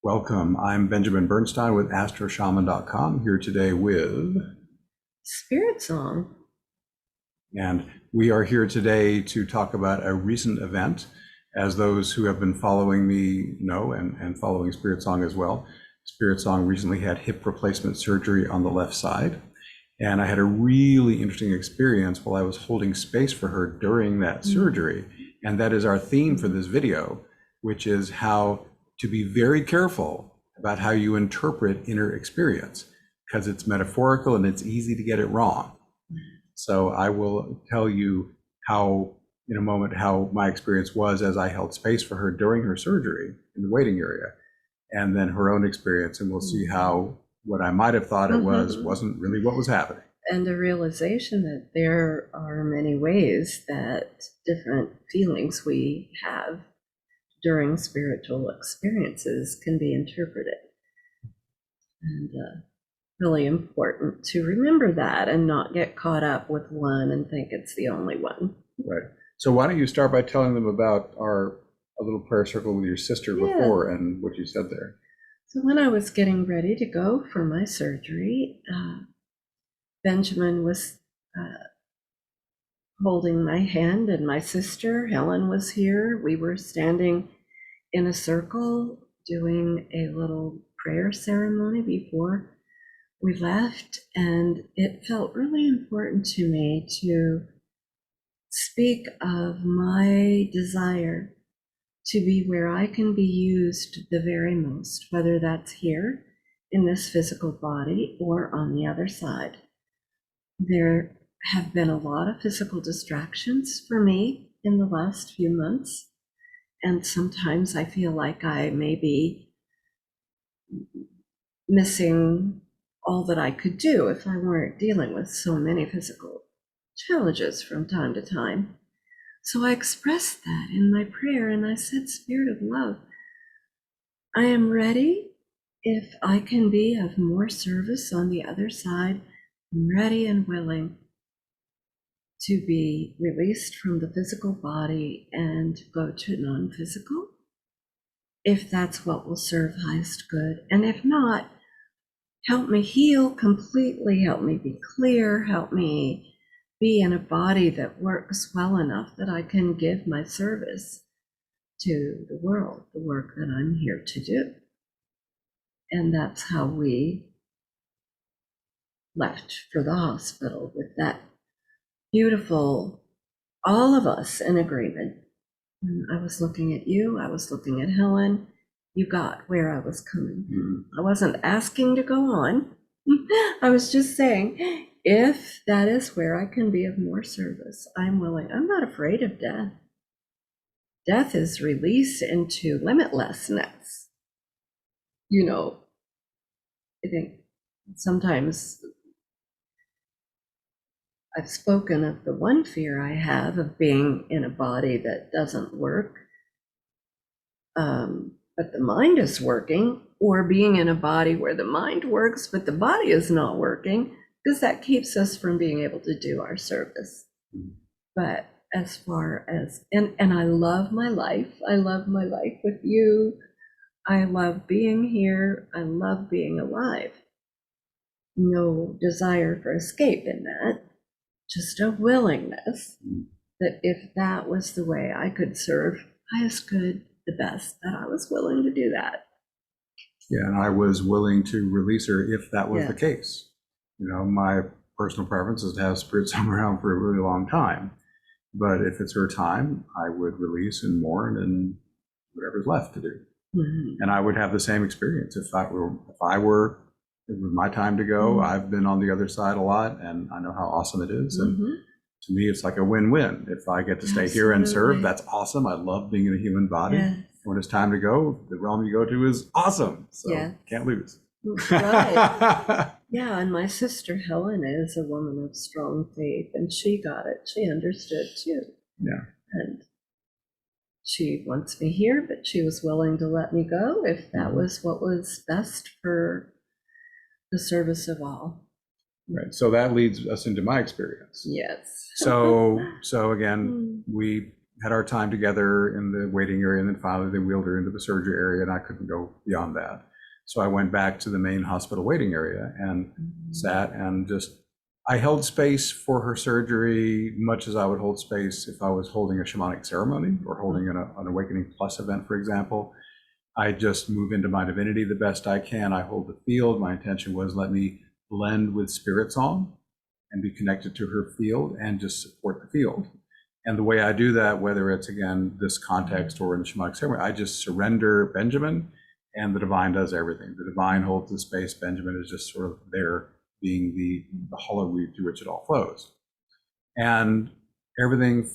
Welcome. I'm Benjamin Bernstein with astroshaman.com, here today with, Spiritsong. and we are here today to talk about a recent event. As those who have been following me know, and following Spiritsong as well, Spiritsong recently had hip replacement surgery on the left side. And I had a really interesting experience while I was holding space for her during that surgery. And that is our theme for this video, which is how to be very careful about how you interpret inner experience, because it's metaphorical and it's easy to get it wrong. So I will tell you how, in a moment, how my experience was as I held space for her during her surgery in the waiting area, and then her own experience, and we'll see how what I might have thought it wasn't really what was happening. And a realization that there are many ways that different feelings we have during spiritual experiences can be interpreted. And really important to remember that and not get caught up with one and think it's the only one. Right. So why don't you start by telling them about a little prayer circle with your sister before and what you said there. So when I was getting ready to go for my surgery, Benjamin was holding my hand, and my sister Helen was here. We were standing in a circle doing a little prayer ceremony before we left, and it felt really important to me to speak of my desire to be where I can be used the very most, whether that's here in this physical body or on the other side. There have been a lot of physical distractions for me in the last few months, and sometimes I feel like I may be missing all that I could do if I weren't dealing with so many physical challenges from time to time. So I expressed that in my prayer, and I said, Spirit of love, I am ready if I can be of more service on the other side. I'm ready and willing to be released from the physical body and go to non-physical, if that's what will serve highest good. And if not, help me heal completely, help me be clear, help me be in a body that works well enough that I can give my service to the world, the work that I'm here to do. And that's how we left for the hospital, with that beautiful, all of us in agreement. And I was looking at you, I was looking at Helen. You got where I was coming from. I wasn't asking to go on. I was just saying, if that is where I can be of more service, I'm willing. I'm not afraid of death. Death is release into limitlessness. You know, I think sometimes I've spoken of the one fear I have of being in a body that doesn't work, but the mind is working, or being in a body where the mind works, but the body is not working, because that keeps us from being able to do our service. But as far as, and I love my life. I love my life with you. I love being here. I love being alive. No desire for escape in that, just a willingness that if that was the way I could serve highest good the best, that I was willing to do that. Yeah, and I was willing to release her if that was the case. You know, my personal preference is to have Spiritsong around for a really long time. But if it's her time, I would release and mourn and whatever's left to do. And I would have the same experience if it was my time to go. I've been on the other side a lot, and I know how awesome it is. And to me, it's like a win-win. If I get to stay here and serve, that's awesome. I love being in a human body. When it's time to go, the realm you go to is awesome. So can't lose. Right. Yeah, and my sister Helen is a woman of strong faith, and she got it. She understood too. Yeah. And she wants me here, but she was willing to let me go if that was what was best for the service of all. Right. So that leads us into my experience. Yes. So again, we had our time together in the waiting area, and then finally they wheeled her into the surgery area, and I couldn't go beyond that. So I went back to the main hospital waiting area and sat and just, I held space for her surgery much as I would hold space if I was holding a shamanic ceremony or holding an Awakening Plus event, for example. I just move into my divinity the best I can. I hold the field. My intention was, let me blend with Spiritsong and be connected to her field and just support the field. And the way I do that, whether it's, again, this context or in the shamanic ceremony, I just surrender Benjamin, and the divine does everything. The divine holds the space. Benjamin is just sort of there, being the hollow reed through which it all flows. And everything,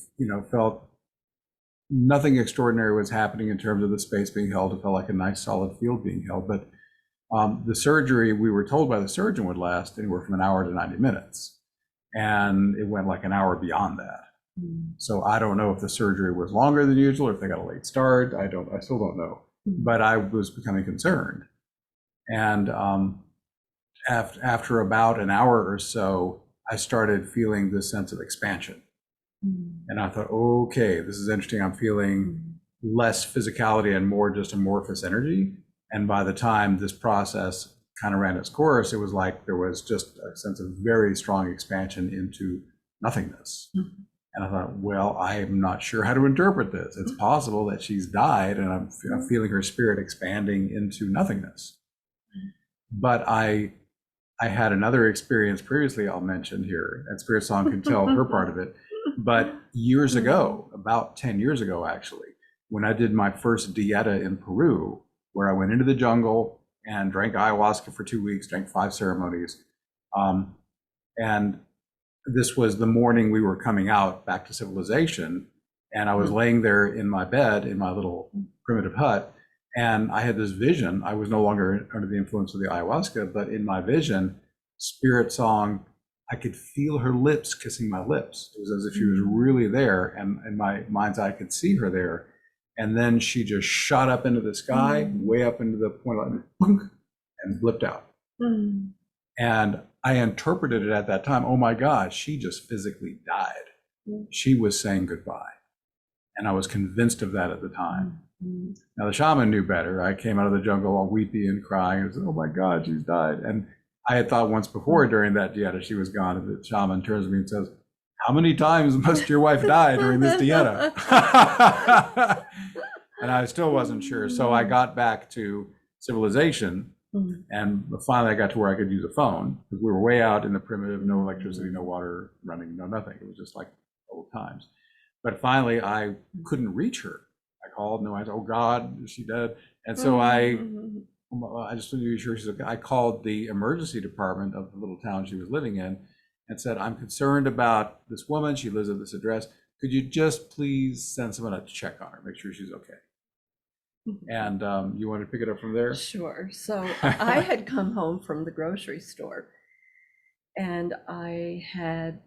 felt, nothing extraordinary was happening in terms of the space being held. It felt like a nice solid field being held. But the surgery, we were told by the surgeon, would last anywhere from an hour to 90 minutes. And it went like an hour beyond that. So I don't know if the surgery was longer than usual, or if they got a late start. I still don't know. But I was becoming concerned. And after about an hour or so, I started feeling this sense of expansion. And I thought, okay, this is interesting. I'm feeling less physicality and more just amorphous energy. And by the time this process kind of ran its course, it was like there was just a sense of very strong expansion into nothingness. And I thought, well, I'm not sure how to interpret this. It's possible that she's died, and I'm feeling her spirit expanding into nothingness. But I had another experience previously I'll mention here, and Spiritsong can tell her part of it. But years ago, about 10 years ago, actually, when I did my first dieta in Peru, where I went into the jungle and drank ayahuasca for 2 weeks, drank 5 ceremonies, and this was the morning we were coming out back to civilization, and I was laying there in my bed in my little primitive hut, and I had this vision. I was no longer under the influence of the ayahuasca, but in my vision, Spiritsong, I could feel her lips kissing my lips. It was as if she was really there, and in my mind's eye, I could see her there. And then she just shot up into the sky, way up into the point, and blipped out. And I interpreted it at that time, oh my God, she just physically died. She was saying goodbye. And I was convinced of that at the time. Now the shaman knew better. I came out of the jungle all weepy and crying and said, oh my God, she's died. And I had thought once before during that dieta she was gone, and the shaman turns to me and says, how many times must your wife die during this dieta? And I still wasn't sure. So I got back to civilization, and finally I got to where I could use a phone, because we were way out in the primitive, no electricity, no water running, no nothing. It was just like old times. But finally I couldn't reach her. I called, no, I said, oh God, is she dead? And so I just wanted to be sure she's okay. I called the emergency department of the little town she was living in and said, I'm concerned about this woman. She lives at this address. Could you just please send someone to check on her, make sure she's okay? And you want to pick it up from there? Sure. So I had come home from the grocery store, and I had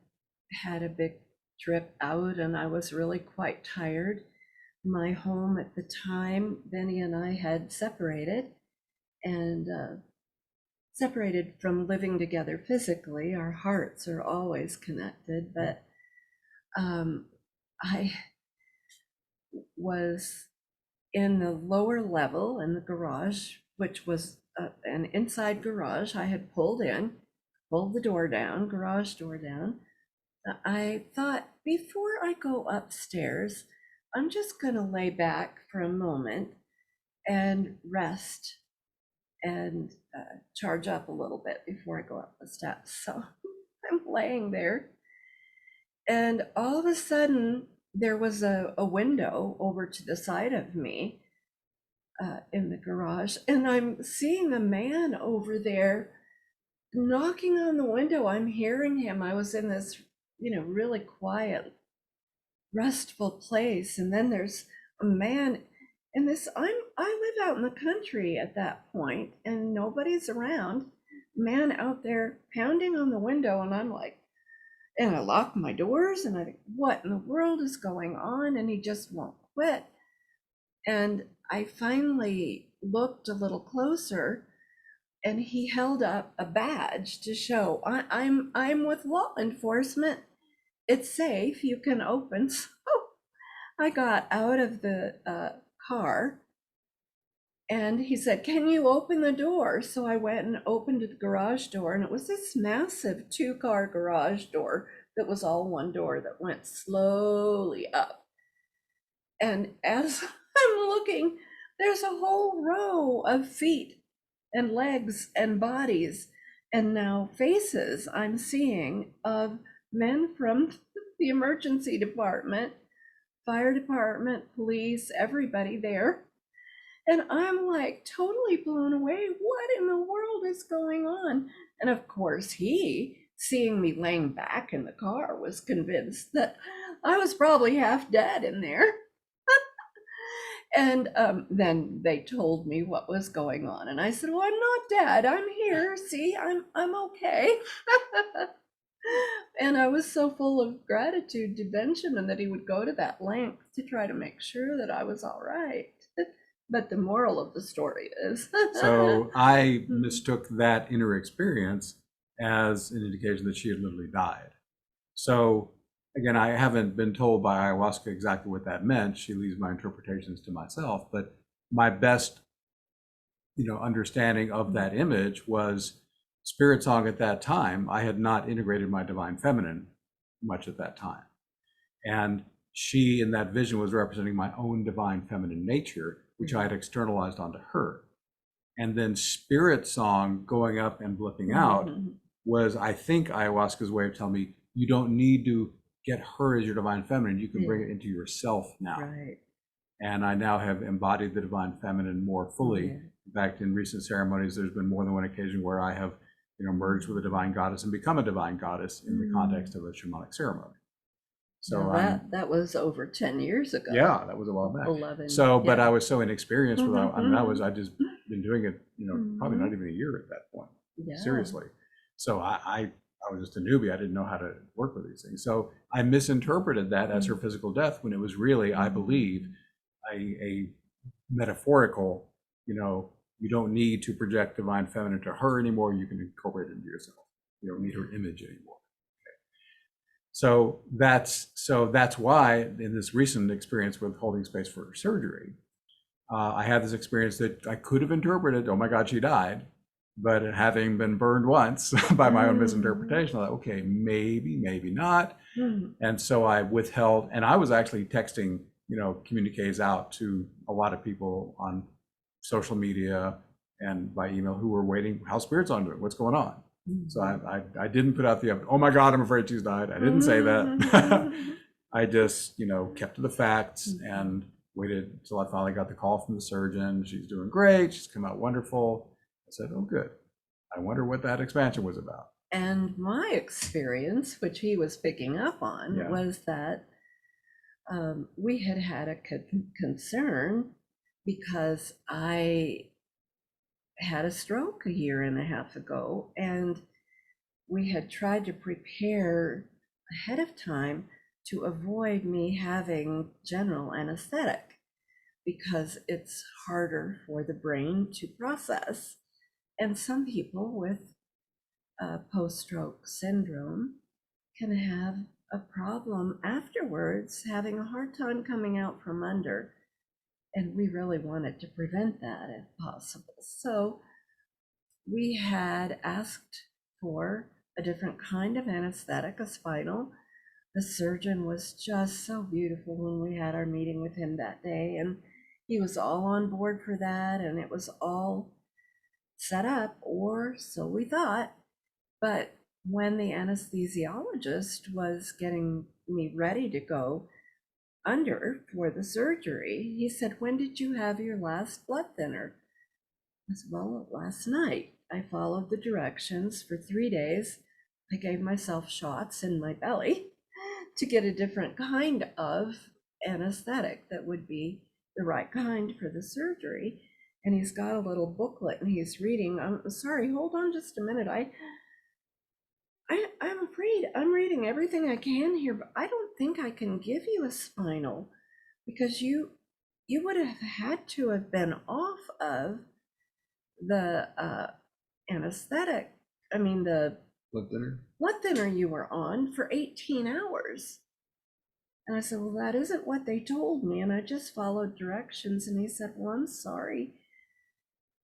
had a big trip out, and I was really quite tired. My home at the time, Benny and I had separated, and separated from living together physically. Our hearts are always connected, but I was in the lower level in the garage, which was an inside garage. I had pulled the door down, garage door down. I thought, before I go upstairs, I'm just going to lay back for a moment and rest and charge up a little bit before I go up the steps. So I'm laying there, and all of a sudden there was a window over to the side of me in the garage, and I'm seeing a man over there knocking on the window. I'm hearing him. I was in this, really quiet, restful place, and then there's a man in this. I live out in the country at that point, and nobody's around. Man out there pounding on the window, and I'm like, and I lock my doors, and I think, what in the world is going on? And he just won't quit. And I finally looked a little closer, and he held up a badge to show, I'm with law enforcement. It's safe. You can open. So I got out of the car and he said, "Can you open the door?" So I went and opened the garage door, and it was this massive 2-car garage door that was all one door that went slowly up. And as I'm looking, there's a whole row of feet and legs and bodies, and now faces I'm seeing of men from the emergency department, fire department, police, everybody there. And I'm like totally blown away. What in the world is going on? And of course, he, seeing me laying back in the car, was convinced that I was probably half dead in there. And then they told me what was going on, and I said, "Well, I'm not dead. I'm here. See, I'm okay." And I was so full of gratitude to Benjamin that he would go to that length to try to make sure that I was all right. But the moral of the story is, So I mistook that inner experience as an indication that she had literally died. So again, I haven't been told by ayahuasca exactly what that meant. She leaves my interpretations to myself, but my best, understanding of that image was Spiritsong at that time. I had not integrated my divine feminine much at that time. And she, in that vision, was representing my own divine feminine nature, which I had externalized onto her. And then Spiritsong going up and blipping out was, I think, ayahuasca's way of telling me, you don't need to get her as your divine feminine. You can bring it into yourself now. right. And I now have embodied the divine feminine more fully. Yeah. In fact, in recent ceremonies, there's been more than one occasion where I have, merged with a divine goddess and become a divine goddess in the context of a shamanic ceremony. So Now that was over 10 years ago. yeah, that was a while back. 11. So, but yeah. I was so inexperienced with it. I mean, I just been doing it, probably not Mhm. even a year at that point. Yeah. Seriously. So I was just a newbie. I didn't know how to work with these things. So I misinterpreted that as her physical death when it was really, I believe, a metaphorical, you don't need to project divine feminine to her anymore. You can incorporate it into yourself. You don't need her image anymore. So that's why in this recent experience with holding space for surgery, I had this experience that I could have interpreted, oh my God, she died. But having been burned once by my own misinterpretation, I thought, okay, maybe not. And so I withheld, and I was actually texting, communiques out to a lot of people on social media and by email who were waiting, how's Spiritsong doing? What's going on? So I didn't put out the, oh my God, I'm afraid she's died. I didn't say that. I just, kept to the facts and waited until I finally got the call from the surgeon. She's doing great. She's come out wonderful. I said, oh, good. I wonder what that expansion was about. And my experience, which he was picking up on, Yeah. was that we had a concern because I had a stroke a year and a half ago, and we had tried to prepare ahead of time to avoid me having general anesthetic because it's harder for the brain to process. And some people with post-stroke syndrome can have a problem afterwards, having a hard time coming out from under. And we really wanted to prevent that if possible. So we had asked for a different kind of anesthetic, a spinal. The surgeon was just so beautiful when we had our meeting with him that day, and he was all on board for that, and it was all set up, or so we thought. But when the anesthesiologist was getting me ready to go under for the surgery, he said, "When did you have your last blood thinner?" I said, "Well, last night. I followed the directions for 3 days. I gave myself shots in my belly to get a different kind of anesthetic that would be the right kind for the surgery." And he's got a little booklet and he's reading. I'm sorry, hold on just a minute. I'm afraid I'm reading everything I can here, but I don't think I can give you a spinal because you would have had to have been off of the anesthetic. I mean, the Blood thinner? blood thinner you were on for 18 hours. And I said, well, that isn't what they told me. And I just followed directions. And he said, well, I'm sorry,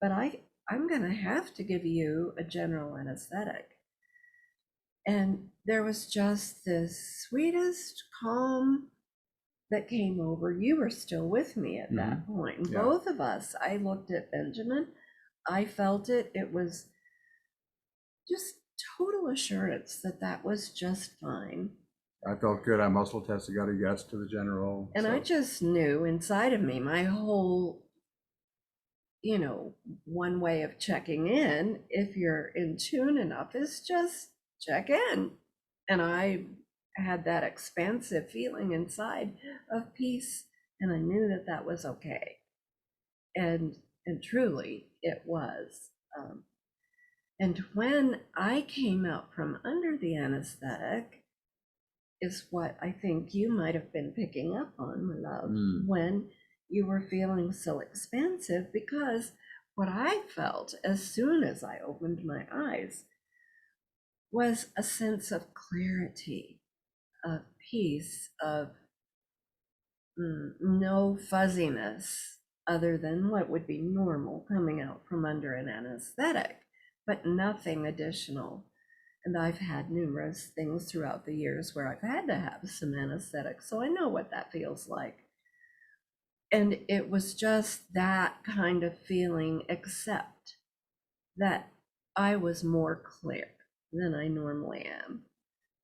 but I'm going to have to give you a general anesthetic. And there was just this sweetest calm that came over. You were still with me at that point. And Yeah. both of us, I looked at Benjamin, I felt it. It was just total assurance that that was just fine. I felt good. I muscle tested, got a yes to the general. And I just knew inside of me, my whole, one way of checking in, if you're in tune enough, is just check in. And I had that expansive feeling inside of peace, and I knew that that was okay. And truly it was. And when I came out from under the anesthetic is what I think you might have been picking up on, my love, when you were feeling so expansive, because what I felt as soon as I opened my eyes was a sense of clarity, of peace, of no fuzziness other than what would be normal coming out from under an anesthetic, but nothing additional. And I've had numerous things throughout the years where I've had to have some anesthetic, so I know what that feels like. And it was just that kind of feeling, except that I was more clear than I normally am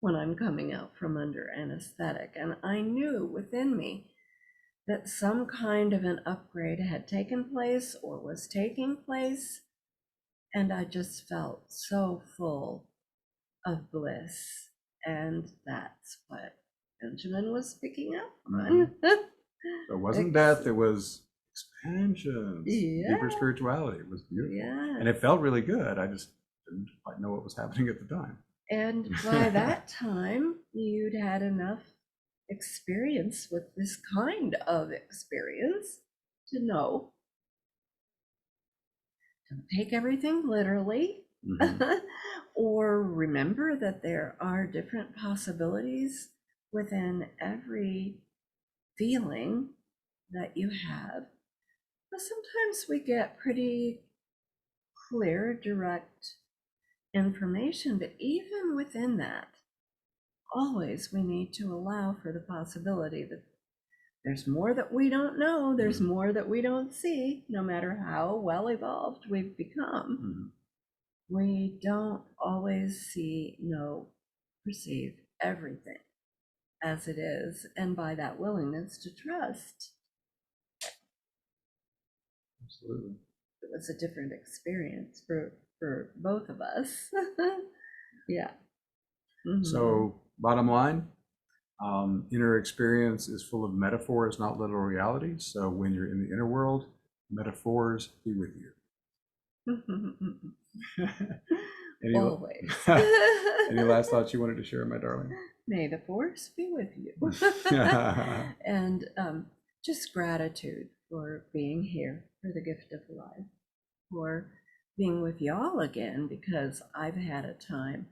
when I'm coming out from under anesthetic. And I knew within me that some kind of an upgrade had taken place or was taking place. And I just felt so full of bliss. And that's what Benjamin was picking up on. So it wasn't death, it was expansion, Yeah. deeper spirituality. It was beautiful. Yeah. And it felt really good. I just didn't quite know what was happening at the time. And by that time, you'd had enough experience with this kind of experience to know, don't take everything literally, or remember that there are different possibilities within every feeling that you have. But sometimes we get pretty clear, direct information, but even within that, always we need to allow for the possibility that there's more that we don't know, there's more that we don't see, no matter how well evolved we've become. We don't always see, know, perceive everything as it is, and by that willingness to trust. Absolutely. It was a different experience for both of us. Yeah. So bottom line, inner experience is full of metaphors, not literal reality. So when you're in the inner world, metaphors be with you. Always. Any last thoughts you wanted to share, my darling? May the force be with you. And just gratitude for being here, for the gift of life, for being with y'all again, because I've had a time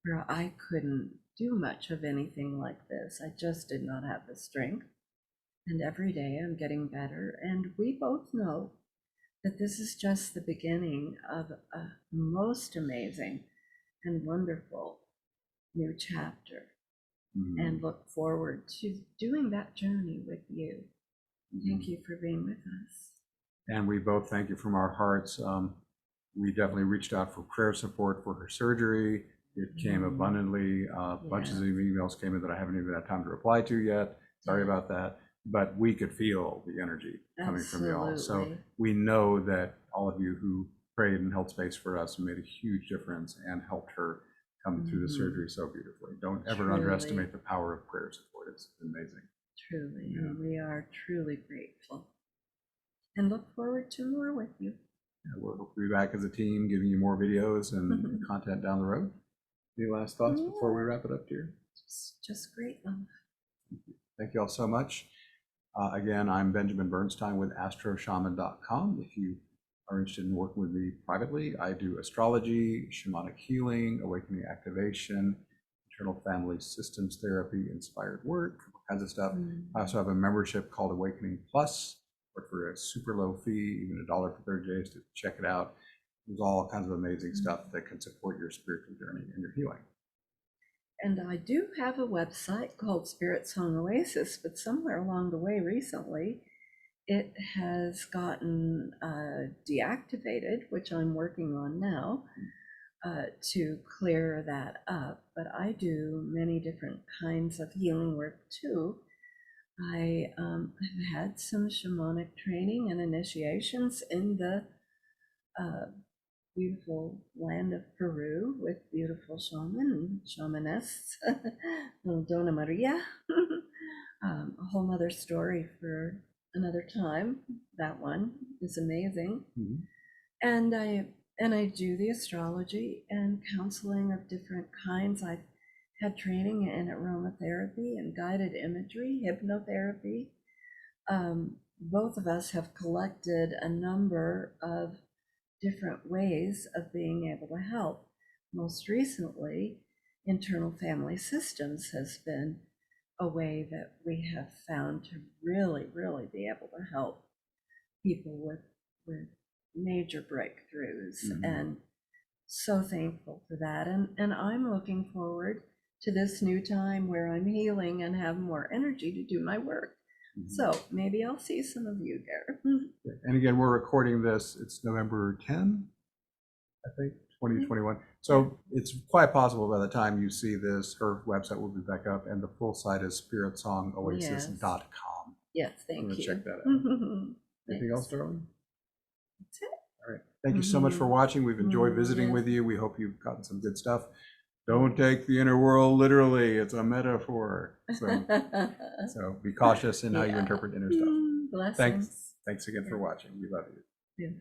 where I couldn't do much of anything like this. I just did not have the strength. And every day I'm getting better. And we both know that this is just the beginning of a most amazing and wonderful new chapter. And look forward to doing that journey with you. Thank you for being with us. And we both thank you from our hearts. We definitely reached out for prayer support for her surgery. It came abundantly. Bunches of emails came in that I haven't even had time to reply to yet. Sorry about that. But we could feel the energy coming from you all. So we know that all of you who prayed and held space for us made a huge difference and helped her come through the surgery so beautifully. Don't ever underestimate the power of prayer support. It's amazing. Truly, and we are truly grateful. And look forward to more with you. We'll be back as a team, giving you more videos and content down the road. Any last thoughts before we wrap it up, dear? Just great love. Thank you all so much. Again, I'm Benjamin Bernstein with astroshaman.com. If you are interested in working with me privately, I do astrology, shamanic healing, awakening activation, internal family systems therapy, inspired work, kinds of stuff. I also have a membership called Awakening Plus, or for a super low fee, even $1 for 30 days to check it out. There's all kinds of amazing stuff that can support your spiritual journey and your healing. And I do have a website called Spiritsong Oasis, but somewhere along the way recently, it has gotten deactivated, which I'm working on now to clear that up. But I do many different kinds of healing work too. I have had some shamanic training and initiations in the beautiful land of Peru with beautiful shaman and shamanists, little Dona Maria. A whole nother story for another time. That one is amazing. And I do the astrology and counseling of different kinds. I've had training in aromatherapy and guided imagery, hypnotherapy. Both of us have collected a number of different ways of being able to help. Most recently, internal family systems has been a way that we have found to really, really be able to help people with major breakthroughs. And so thankful for that. And I'm looking forward to this new time where I'm healing and have more energy to do my work. So maybe I'll see some of you there. And again, we're recording this, it's November 10, I think, 2021. So it's quite possible by the time you see this, her website will be back up, and the full site is spiritsongoasis.com. Yes, thank you. Check that out. Anything else, darling? That's it. All right. Thank you so much for watching. We've enjoyed visiting with you. We hope you've gotten some good stuff. Don't take the inner world literally. It's a metaphor. So be cautious in how you interpret inner stuff. Blessings. Thanks again for watching. We love you. Yeah.